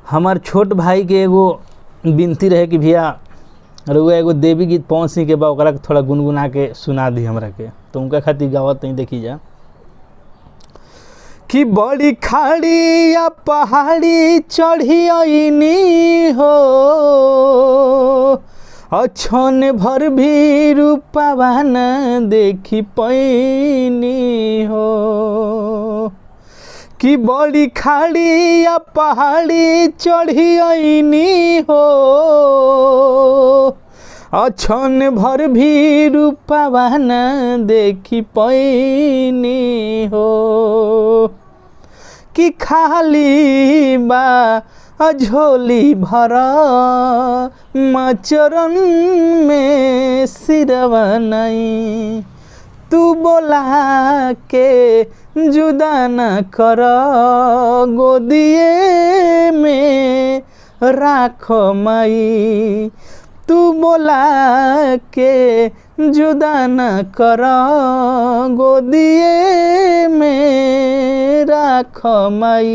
हमार छोट भाई के एगो विनती रहे कि भैया रउआ एगो देवी गीत पवन सिंह के बा ओकरा के थोड़ा गुनगुना के सुना दी हमरा के, तो उनका खातिर गावत नहीं देखी जा कि बड़ी खाड़ी या पहाड़ी चढ़ी आईनी हो अछन भर भी रूपवा न देखी पैनी हो कि बड़ी खाड़ी या पहाड़ी चढ़ी आईनी हो अछन भर भी रूपवा न देखी पैनी हो कि खाली बा झोली भरा मचरन में सिरवा नहीं तू बोला के जुदा न कर गोदिए में राख माई तू बोला के जुदा न कर गोदिए में राख माई।